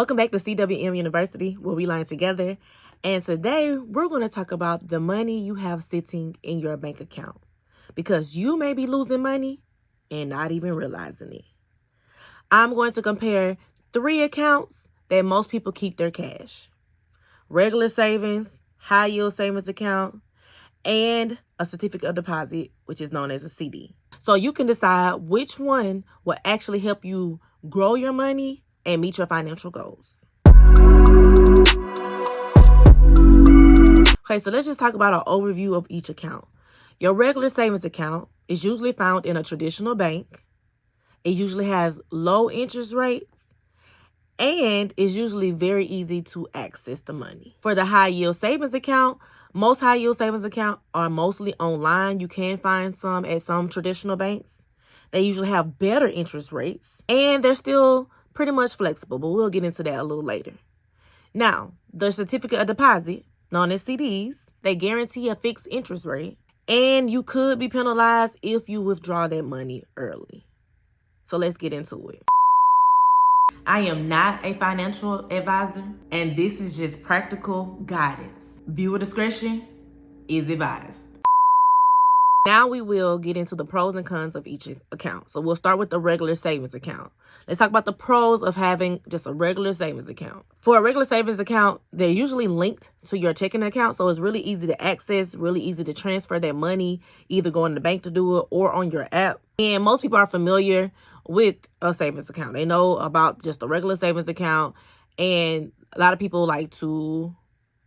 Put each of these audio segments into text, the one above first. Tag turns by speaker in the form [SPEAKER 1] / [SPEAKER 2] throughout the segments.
[SPEAKER 1] Welcome back to CWM University, where we learn together. And today we're going to talk about the money you have sitting in your bank account, because you may be losing money and not even realizing it. I'm going to compare 3 accounts that most people keep their cash: regular savings, high yield savings account, and a certificate of deposit, which is known as a CD. So you can decide which one will actually help you grow your money and meet your financial goals. Okay, so let's just talk about an overview of each account. Your regular savings account is usually found in a traditional bank. It usually has low interest rates and is usually very easy to access the money. For the high yield savings account, most high yield savings accounts are mostly online. You can find some at some traditional banks. They usually have better interest rates and they're still pretty much flexible, but we'll get into that a little later. Now, the certificate of deposit, known as CDs, they guarantee a fixed interest rate, and you could be penalized if you withdraw that money early. So let's get into it. I am not a financial advisor, and this is just practical guidance. Viewer discretion is advised. Now we will get into the pros and cons of each account. So we'll start with the regular savings account. Let's talk about the pros of having just a regular savings account. For a regular savings account, they're usually linked to your checking account. So it's really easy to access, really easy to transfer that money, either going to the bank to do it or on your app. And most people are familiar with a savings account. They know about just a regular savings account. And a lot of people like to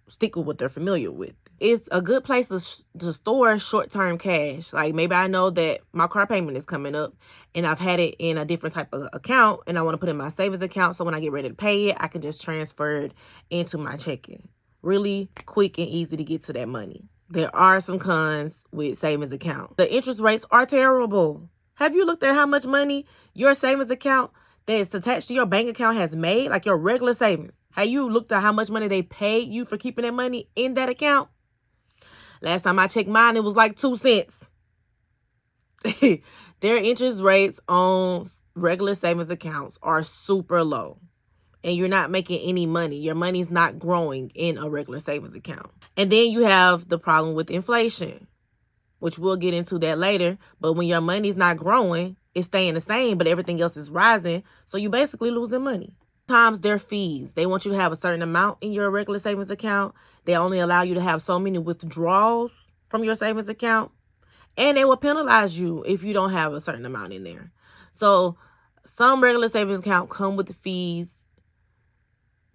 [SPEAKER 1] stick with what they're familiar with. It's a good place to store short-term cash. Like maybe I know that my car payment is coming up and I've had it in a different type of account and I want to put it in my savings account. So when I get ready to pay it, I can just transfer it into my checking. Really quick and easy to get to that money. There are some cons with savings account. The interest rates are terrible. Have you looked at how much money your savings account that is attached to your bank account has made? Like your regular savings. Have you looked at how much money they paid you for keeping that money in that account? Last time I checked mine, it was like 2 cents. Their interest rates on regular savings accounts are super low. And you're not making any money. Your money's not growing in a regular savings account. And then you have the problem with inflation, which we'll get into that later. But when your money's not growing, it's staying the same, but everything else is rising. So you basically losing money. Sometimes their fees, they want you to have a certain amount in your regular savings account. They only allow you to have so many withdrawals from your savings account. And they will penalize you if you don't have a certain amount in there. So some regular savings account come with the fees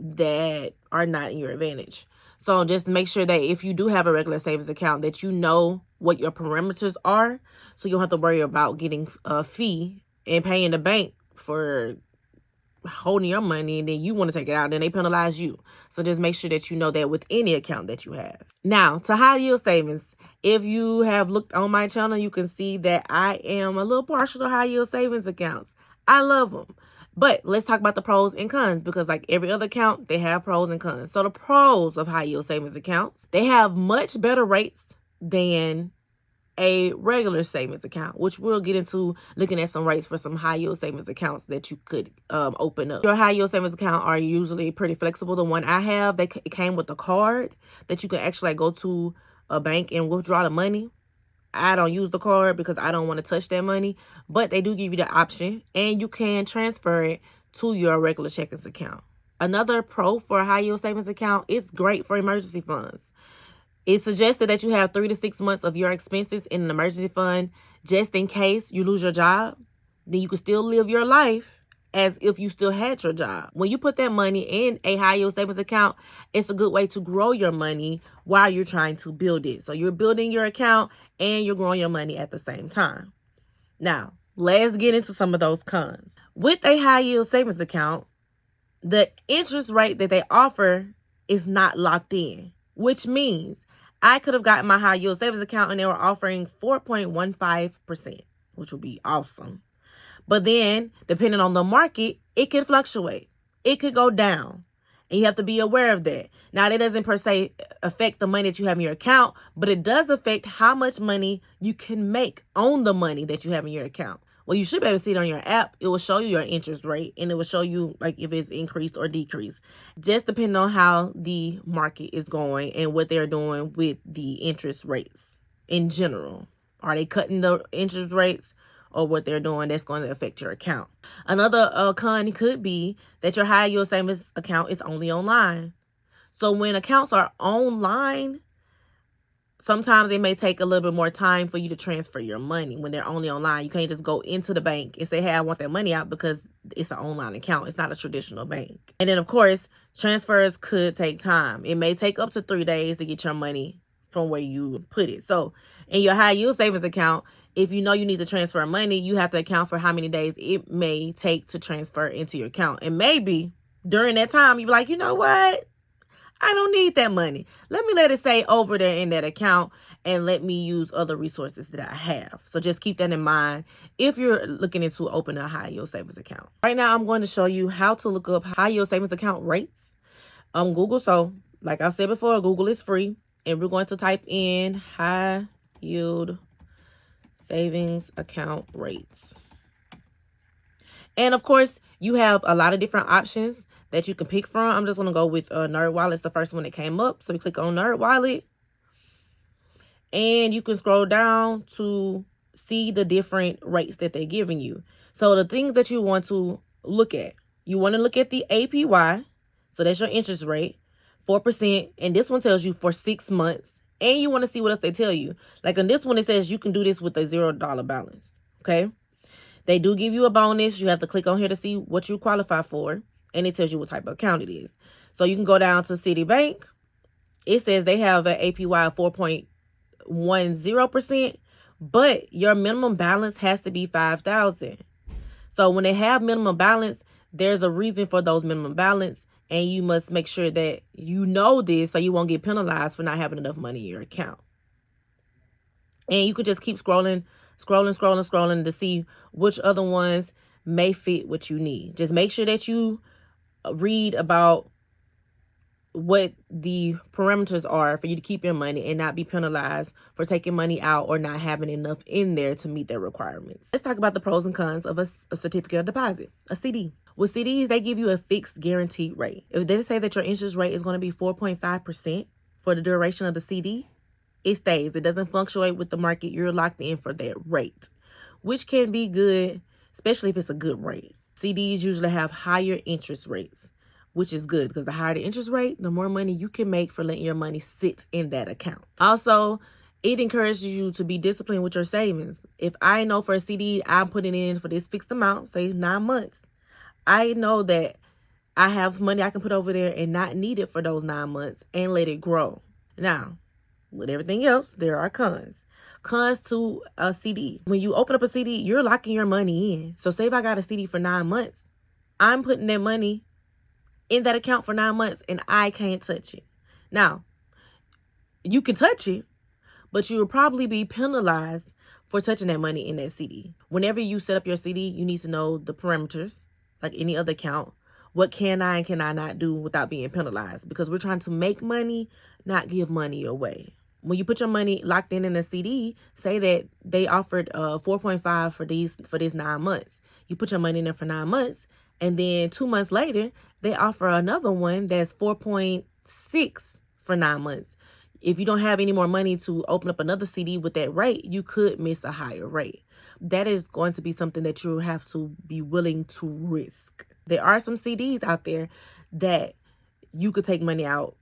[SPEAKER 1] that are not in your advantage. So just make sure that if you do have a regular savings account, that you know what your parameters are. So you don't have to worry about getting a fee and paying the bank for holding your money, and then you want to take it out and then they penalize you. So just make sure that you know that with any account that you have. Now, to high yield savings, if you have looked on my channel, you can see that I am a little partial to high yield savings accounts. I love them. But let's talk about the pros and cons, because like every other account, they have pros and cons. So the pros of high yield savings accounts, they have much better rates than a regular savings account, which we'll get into looking at some rates for some high yield savings accounts that you could open up. Your high yield savings account are usually pretty flexible. The one I have, it came with a card that you can actually go to a bank and withdraw the money. I don't use the card because I don't want to touch that money, but they do give you the option and you can transfer it to your regular checkings account. Another pro for a high yield savings account, it's great for emergency funds. It's suggested that you have 3 to 6 months of your expenses in an emergency fund just in case you lose your job. Then you can still live your life as if you still had your job. When you put that money in a high yield savings account, it's a good way to grow your money while you're trying to build it. So you're building your account and you're growing your money at the same time. Now, let's get into some of those cons. With a high yield savings account, the interest rate that they offer is not locked in, which means I could have gotten my high yield savings account and they were offering 4.15%, which would be awesome. But then, depending on the market, it can fluctuate. It could go down. And you have to be aware of that. Now, that doesn't per se affect the money that you have in your account, but it does affect how much money you can make on the money that you have in your account, Well, you should be able to see it on your app. It will show you your interest rate, and it will show you like if it's increased or decreased, just depending on how the market is going and what they're doing with the interest rates in general. Are they cutting the interest rates, or what they're doing that's going to affect your account? Another con could be that your high yield savings account is only online. So when accounts are online, sometimes it may take a little bit more time for you to transfer your money when they're only online. You can't just go into the bank and say, hey, I want that money out, because it's an online account. It's not a traditional bank. And then, of course, transfers could take time. It may take up to 3 days to get your money from where you put it. So in your high yield savings account, if you know you need to transfer money, you have to account for how many days it may take to transfer into your account. And maybe during that time, you're like, you know what? I don't need that money. Let me let it stay over there in that account and let me use other resources that I have. So just keep that in mind if you're looking into opening a high yield savings account. Right now, I'm going to show you how to look up high yield savings account rates on Google. So like I said before, Google is free, and we're going to type in high yield savings account rates. And of course, you have a lot of different options that you can pick from. I'm just going to go with NerdWallet. It's the first one that came up. So you click on NerdWallet, and you can scroll down to see the different rates that they're giving you. So the things that you want to look at, you want to look at the APY. So that's your interest rate, 4%. And this one tells you for 6 months. And you want to see what else they tell you. Like on this one, it says you can do this with a $0 balance. Okay. They do give you a bonus. You have to click on here to see what you qualify for. And it tells you what type of account it is. So you can go down to Citibank. It says they have an APY of 4.10%, but your minimum balance has to be $5,000. So when they have minimum balance, there's a reason for those minimum balance, and you must make sure that you know this so you won't get penalized for not having enough money in your account. And you could just keep scrolling to see which other ones may fit what you need. Just make sure that you read about what the parameters are for you to keep your money and not be penalized for taking money out or not having enough in there to meet their requirements. Let's talk about the pros and cons of a certificate of deposit, a CD. With CDs, they give you a fixed guaranteed rate. If they say that your interest rate is going to be 4.5% for the duration of the CD, it stays. It doesn't fluctuate with the market. You're locked in for that rate, which can be good, especially if it's a good rate. CDs usually have higher interest rates, which is good because the higher the interest rate, the more money you can make for letting your money sit in that account. Also, it encourages you to be disciplined with your savings. If I know for a CD, I'm putting in for this fixed amount, say 9 months, I know that I have money I can put over there and not need it for those 9 months and let it grow. Now, with everything else, there are cons. Cons to a CD. When you open up a CD, you're locking your money in. So say if I got a CD for 9 months, I'm putting that money in that account for 9 months and I can't touch it. Now, you can touch it, but you will probably be penalized for touching that money in that CD. Whenever you set up your CD, you need to know the parameters, like any other account. What can I and can I not do without being penalized? Because we're trying to make money, not give money away. When you put your money locked in a CD, say that they offered 4.5 for these 9 months. You put your money in there for 9 months, and then 2 months later, they offer another one that's 4.6 for 9 months. If you don't have any more money to open up another CD with that rate, you could miss a higher rate. That is going to be something that you have to be willing to risk. There are some CDs out there that you could take money out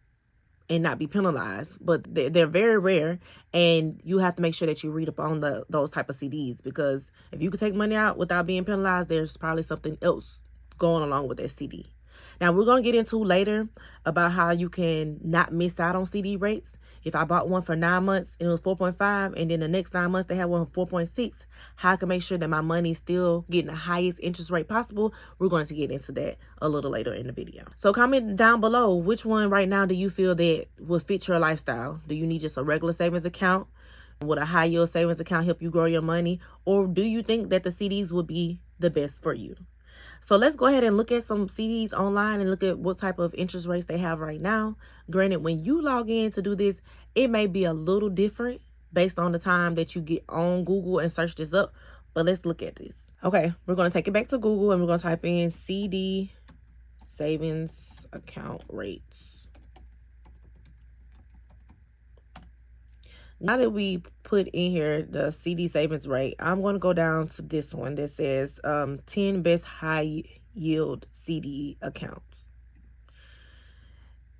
[SPEAKER 1] and not be penalized, but they're very rare, and you have to make sure that you read up on those type of CDs, because if you could take money out without being penalized, there's probably something else going along with that CD. Now, we're going to get into later about how you can not miss out on CD rates. If I bought one for 9 months and it was 4.5, and then the next 9 months they have one for 4.6, how I can make sure that my money's still getting the highest interest rate possible. We're going to get into that a little later in the video. So comment down below, which one right now do you feel that will fit your lifestyle? Do you need just a regular savings account? Would a high yield savings account help you grow your money? Or do you think that the CDs would be the best for you? So let's go ahead and look at some CDs online and look at what type of interest rates they have right now. Granted, when you log in to do this, it may be a little different based on the time that you get on Google and search this up. But let's look at this. Okay, we're going to take it back to Google and we're going to type in CD savings account rates. Now that we put in here the CD savings rate, I'm going to go down to this one that says 10 best high yield CD accounts.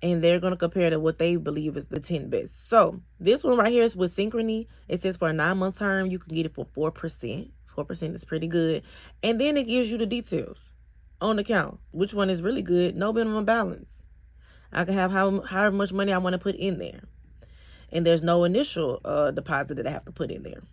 [SPEAKER 1] And they're going to compare to what they believe is the 10 best. So this one right here is with Synchrony. It says for a 9-month term, you can get it for 4%. 4% is pretty good. And then it gives you the details on the account. Which one is really good? No minimum balance. I can have however much money I want to put in there. And there's no initial deposit that I have to put in there.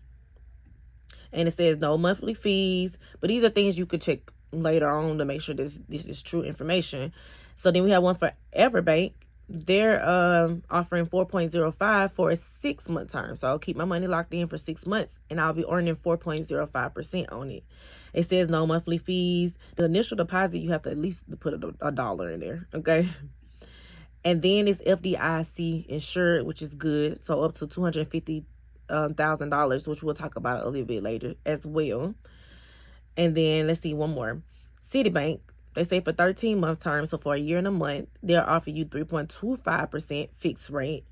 [SPEAKER 1] And it says no monthly fees. But these are things you could check later on to make sure this is true information. So then we have one for Everbank. They're offering 4.05 for a 6-month term. So I'll keep my money locked in for 6 months and I'll be earning 4.05% on it. It says no monthly fees. The initial deposit, you have to at least put a dollar in there, okay? And then it's FDIC insured, which is good. So up to $250,000, which we'll talk about a little bit later as well. And then let's see one more. Citibank, they say for 13-month terms, so for a year and a month, they'll offer you 3.25% fixed rate.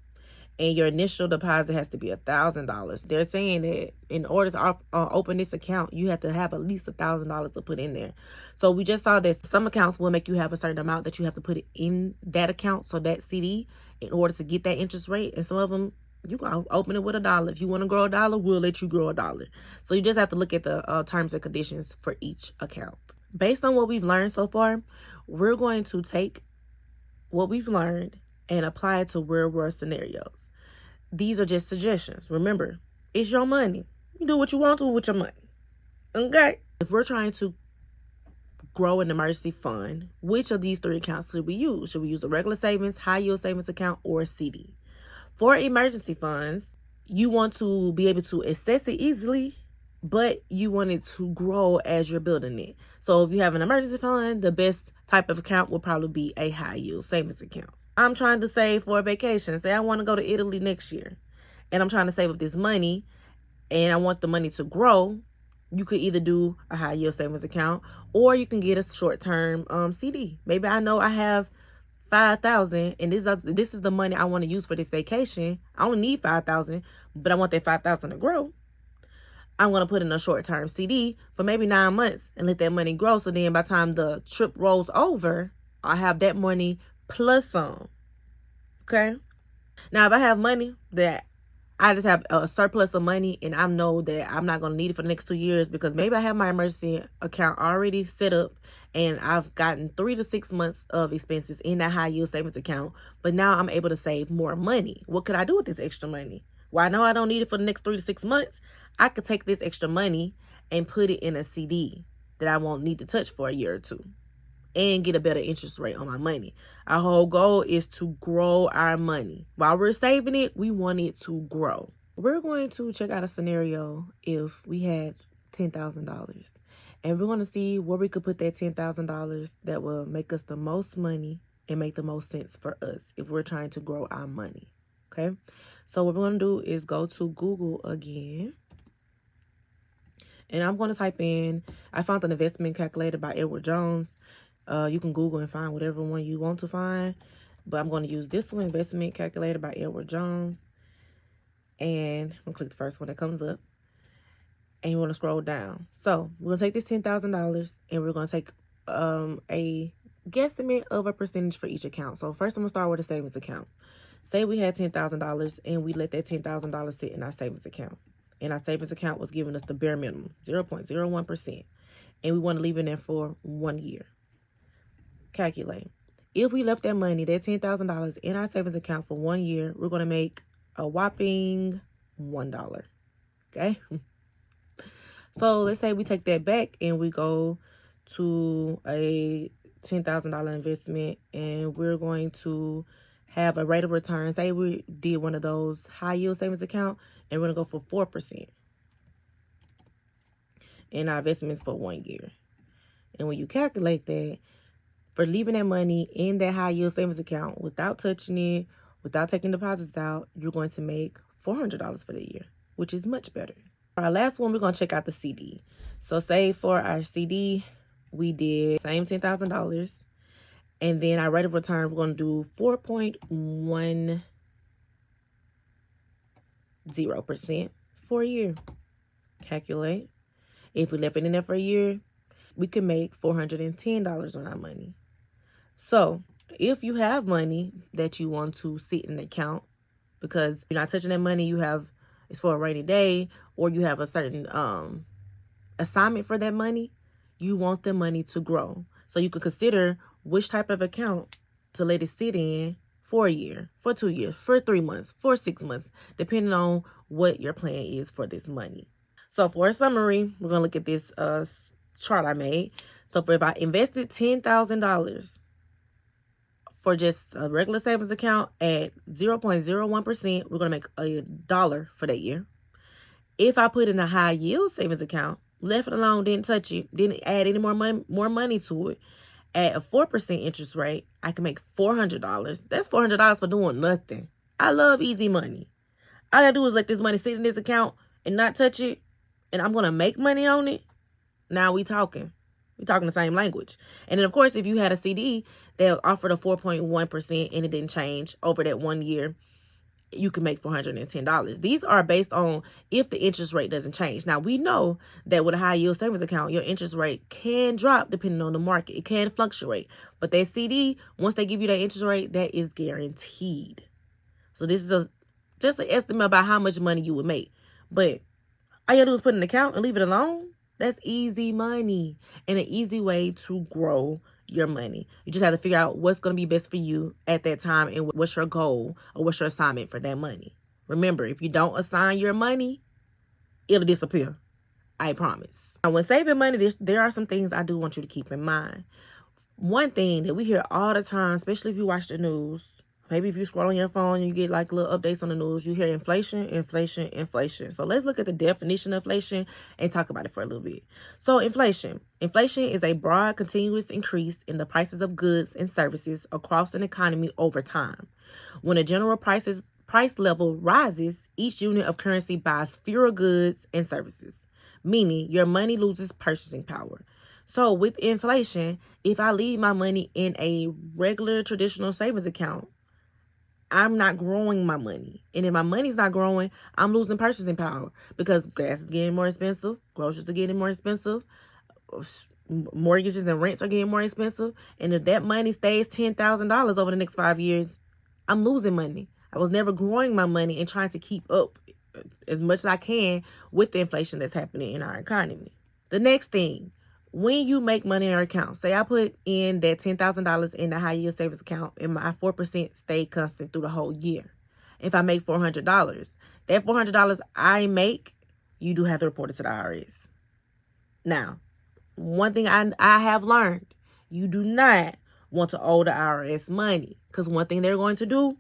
[SPEAKER 1] And your initial deposit has to be $1,000. They're saying that in order to open this account, you have to have at least $1,000 to put in there. So we just saw that some accounts will make you have a certain amount that you have to put in that account, so that CD, in order to get that interest rate. And some of them, you can open it with $1. If you want to grow $1, we'll let you grow $1. So you just have to look at the terms and conditions for each account. Based on what we've learned so far, we're going to take what we've learned and apply it to real-world scenarios. These are just suggestions. Remember, it's your money. You do what you want to with your money. Okay? If we're trying to grow an emergency fund, which of these 3 accounts should we use? Should we use a regular savings, high-yield savings account, or a CD? For emergency funds, you want to be able to access it easily, but you want it to grow as you're building it. So if you have an emergency fund, the best type of account will probably be a high-yield savings account. I'm trying to save for a vacation. Say I want to go to Italy next year, and I'm trying to save up this money, and I want the money to grow. You could either do a high-yield savings account, or you can get a short-term CD. Maybe I know I have $5,000, and this is the money I want to use for this vacation. I only need $5,000, but I want that $5,000 to grow. I'm going to put in a short-term CD for maybe 9 months and let that money grow. So then by the time the trip rolls over, I have that money plus some. Okay? Now, if I have money that I just have a surplus of money and I know that I'm not going to need it for the next 2 years, because maybe I have my emergency account already set up and I've gotten 3 to 6 months of expenses in that high yield savings account, but now I'm able to save more money. What could I do with this extra money? Well, I know I don't need it for the next 3 to 6 months. I could take this extra money and put it in a CD that I won't need to touch for a year or 2 and get a better interest rate on my money. Our whole goal is to grow our money. While we're saving it, we want it to grow. We're going to check out a scenario if we had $10,000. And we're going to see where we could put that $10,000 that will make us the most money and make the most sense for us if we're trying to grow our money. Okay? So what we're going to do is go to Google again. And I'm going to type in, I found an investment calculator by Edward Jones. You can Google and find whatever one you want to find. But I'm going to use this one, investment calculator by Edward Jones. And I'm going to click the first one that comes up. And you want to scroll down. So we're going to take this $10,000 and we're going to take a guesstimate of a percentage for each account. So first I'm going to start with a savings account. Say we had $10,000 and we let that $10,000 sit in our savings account. And our savings account was giving us the bare minimum, 0.01%. And we want to leave it there for 1 year. Calculate. If we left that money, that $10,000 in our savings account for 1 year, we're going to make a whopping $1. Okay? So let's say we take that back and we go to a $10,000 investment and we're going to have a rate of return. Say we did one of those high yield savings account and we're going to go for 4% in our investments for 1 year. And when you calculate that, for leaving that money in that high yield savings account without touching it, without taking deposits out, you're going to make $400 for the year, which is much better. Our last one, we're going to check out the CD. So say for our CD, we did same $10,000. And then our rate of return, we're going to do 4.10% for a year. Calculate. If we left it in there for a year, we could make $410 on our money. So if you have money that you want to sit in an account, because you're not touching that money, it's for a rainy day, or you have a certain assignment for that money, you want the money to grow. So you could consider which type of account to let it sit in for a year, for 2 years, for 3 months, for 6 months, depending on what your plan is for this money. So for a summary, we're going to look at this chart I made. So if I invested $10,000 for just a regular savings account at 0.01%, we're going to make $1 for that year. If I put in a high yield savings account, left it alone, didn't touch it, didn't add any more money to it, at a 4% interest rate, I can make $400. That's $400 for doing nothing. I love easy money. All I gotta do is let this money sit in this account and not touch it, and I'm going to make money on it. Now we talking. We talking the same language. And then, of course, if you had a CD that offered a 4.1% and it didn't change over that 1 year, you can make $410. These are based on if the interest rate doesn't change. Now, we know that with a high yield savings account, your interest rate can drop depending on the market. It can fluctuate. But that CD, once they give you that interest rate, that is guaranteed. So this is just an estimate about how much money you would make. But all you gotta do is put in an account and leave it alone. That's easy money and an easy way to grow your money. You just have to figure out what's going to be best for you at that time and what's your goal or what's your assignment for that money. Remember, if you don't assign your money, it'll disappear. I promise. Now, when saving money, there are some things I do want you to keep in mind. One thing that we hear all the time, especially if you watch the news, maybe if you scroll on your phone and you get like little updates on the news, you hear inflation, inflation, inflation. So let's look at the definition of inflation and talk about it for a little bit. So inflation is a broad, continuous increase in the prices of goods and services across an economy over time. When a general price level rises, each unit of currency buys fewer goods and services, meaning your money loses purchasing power. So with inflation, if I leave my money in a regular traditional savings account, I'm not growing my money. And if my money's not growing, I'm losing purchasing power because gas is getting more expensive, groceries are getting more expensive, mortgages and rents are getting more expensive. And if that money stays $10,000 over the next 5 years, I'm losing money. I was never growing my money and trying to keep up as much as I can with the inflation that's happening in our economy. The next thing, when you make money in your account, say I put in that $10,000 in the high yield savings account and my 4% stayed constant through the whole year. If I make $400, that $400 I make, you do have to report it to the IRS. Now, one thing I have learned, you do not want to owe the IRS money because one thing they're going to do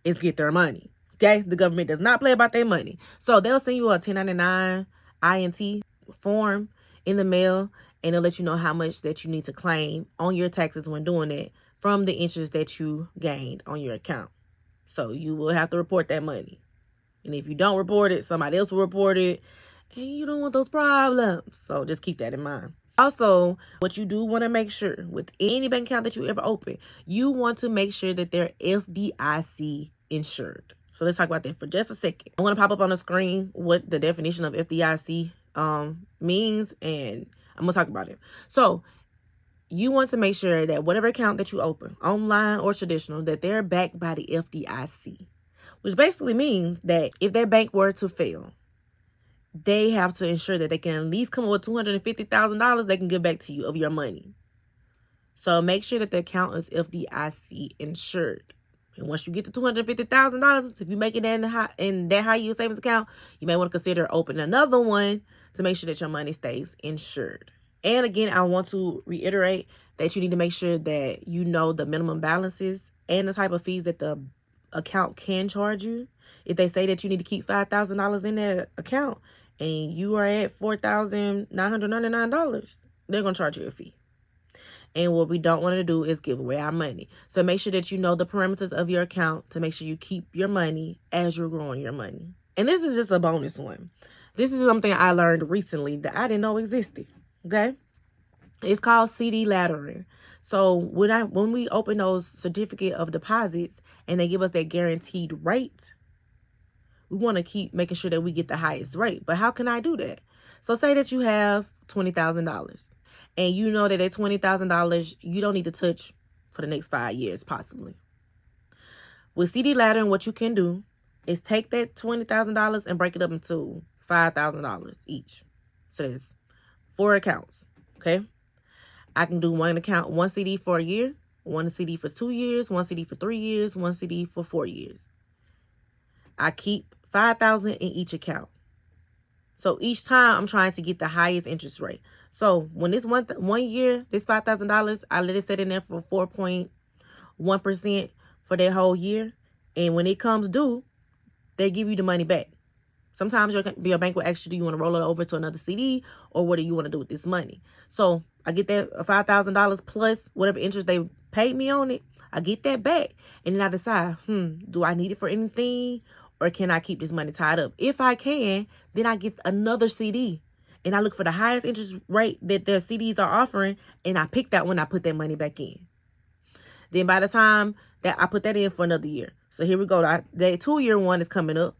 [SPEAKER 1] is get their money. Okay? The government does not play about their money. So they'll send you a 1099 INT form in the mail, and they'll let you know how much that you need to claim on your taxes when doing it from the interest that you gained on your account. So you will have to report that money. And if you don't report it, somebody else will report it, and you don't want those problems. So just keep that in mind. Also, what you do want to make sure with any bank account that you ever open, you want to make sure that they're FDIC insured. So let's talk about that for just a second. I'm going to pop up on the screen what the definition of FDIC means, and I'm gonna talk about it. So you want to make sure that whatever account that you open, online or traditional, that they're backed by the FDIC, which basically means that if that bank were to fail, they have to ensure that they can at least come up with $250,000 they can give back to you of your money. So make sure that the account is FDIC insured. And once you get to $250,000, if you make it in that high yield savings account, you may want to consider opening another one to make sure that your money stays insured. And again, I want to reiterate that you need to make sure that you know the minimum balances and the type of fees that the account can charge you. If they say that you need to keep $5,000 in that account and you are at $4,999, they're going to charge you a fee. And what we don't want to do is give away our money. So make sure that you know the parameters of your account to make sure you keep your money as you're growing your money. And this is just a bonus one. This is something I learned recently that I didn't know existed. Okay? It's called CD laddering. So when we open those certificate of deposits and they give us that guaranteed rate, we want to keep making sure that we get the highest rate. But how can I do that? So say that you have $20,000 and you know that at $20,000 you don't need to touch for the next 5 years possibly. With CD laddering, what you can do is take that $20,000 and break it up into $5,000 each. So that's 4 accounts. Okay. I can do one CD for a year, one CD for 2 years, one CD for 3 years, one CD for 4 years. I keep $5,000 in each account. So each time I'm trying to get the highest interest rate. So when this one year, this $5,000, I let it sit in there for 4.1% for that whole year. And when it comes due, they give you the money back. Sometimes your bank will ask you, do you want to roll it over to another CD, or what do you want to do with this money? So I get that $5,000 plus whatever interest they paid me on it. I get that back. And then I decide, do I need it for anything, or can I keep this money tied up? If I can, then I get another CD. And I look for the highest interest rate that their CDs are offering, and I pick that one, I put that money back in. Then by the time that I put that in for another year. So here we go. The 2-year one is coming up.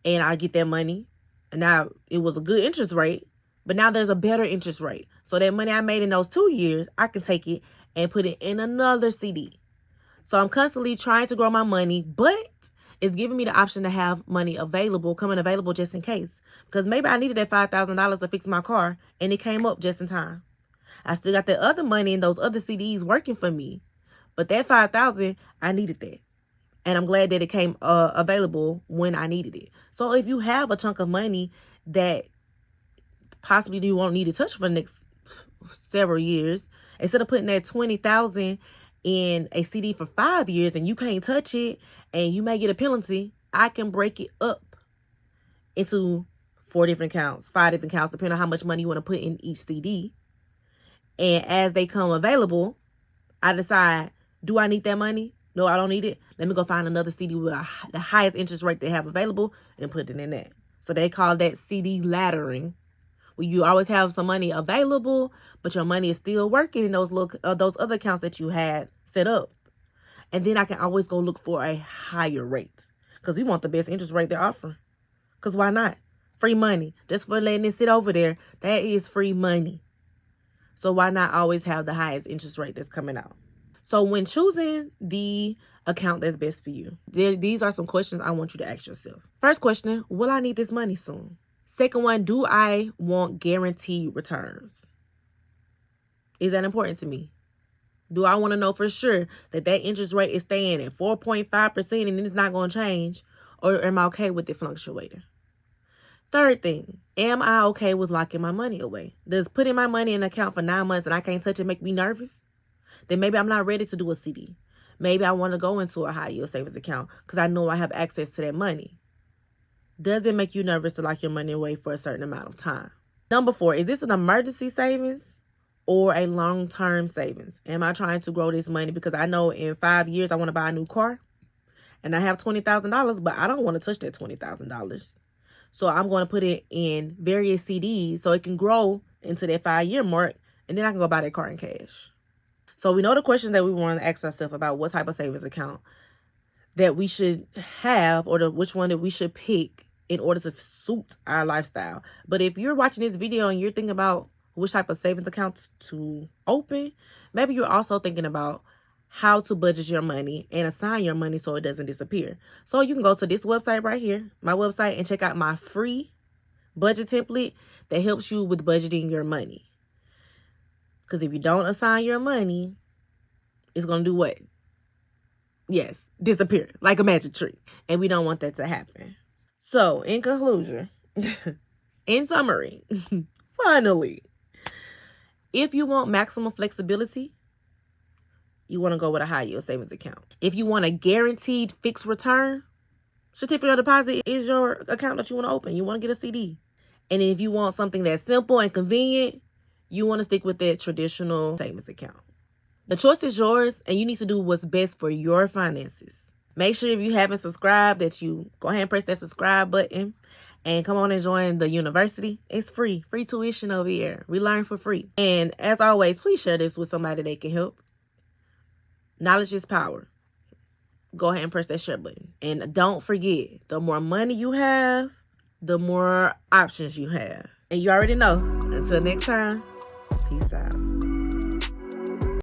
[SPEAKER 1] And I get that money. And now it was a good interest rate. But now there's a better interest rate. So that money I made in those 2 years, I can take it and put it in another CD. So I'm constantly trying to grow my money, but it's giving me the option to have money coming available just in case. Because maybe I needed that $5,000 to fix my car, and it came up just in time. I still got that other money in those other CDs working for me. But that $5,000, I needed that. And I'm glad that it came available when I needed it. So if you have a chunk of money that possibly you won't need to touch for the next several years, instead of putting that $20,000 in a CD for 5 years and you can't touch it and you may get a penalty, I can break it up into 4 different accounts, 5 different accounts, depending on how much money you want to put in each CD. And as they come available, I decide, do I need that money? No, I don't need it. Let me go find another CD with the highest interest rate they have available and put it in that. So they call that CD laddering, where you always have some money available, but your money is still working in those other accounts that you had set up. And then I can always go look for a higher rate, because we want the best interest rate they're offering. Because why not? Free money. Just for letting it sit over there, that is free money. So why not always have the highest interest rate that's coming out? So when choosing the account that's best for you, these are some questions I want you to ask yourself. First question, will I need this money soon? Second one, do I want guaranteed returns? Is that important to me? Do I want to know for sure that interest rate is staying at 4.5% and it's not going to change? Or am I okay with it fluctuating? Third thing, am I okay with locking my money away? Does putting my money in an account for 9 months and I can't touch it make me nervous? Then maybe I'm not ready to do a CD. Maybe I want to go into a high yield savings account because I know I have access to that money. Does it make you nervous to lock your money away for a certain amount of time? Number 4, is this an emergency savings or a long-term savings? Am I trying to grow this money because I know in 5 years I want to buy a new car and I have $20,000, but I don't want to touch that $20,000. So I'm going to put it in various CDs so it can grow into that 5-year mark, and then I can go buy that car in cash. So we know the questions that we want to ask ourselves about what type of savings account that we should have, or which one that we should pick in order to suit our lifestyle. But if you're watching this video and you're thinking about which type of savings account to open, maybe you're also thinking about how to budget your money and assign your money so it doesn't disappear. So you can go to this website right here, my website, and check out my free budget template that helps you with budgeting your money. Because if you don't assign your money, it's going to do what? Yes, disappear like a magic trick. And we don't want that to happen. So in conclusion, in summary, finally, if you want maximum flexibility, you want to go with a high yield savings account. If you want a guaranteed fixed return, certificate of deposit is your account that you want to open. You want to get a CD. And if you want something that's simple and convenient, you want to stick with that traditional savings account. The choice is yours, and you need to do what's best for your finances. Make sure if you haven't subscribed that you go ahead and press that subscribe button And come on and join the university. It's free. Free tuition over here. We learn for free. And as always, please share this with somebody that can help. Knowledge is power. Go ahead and press that share button. And don't forget, the more money you have, the more options you have. And you already know. Until next time, peace out.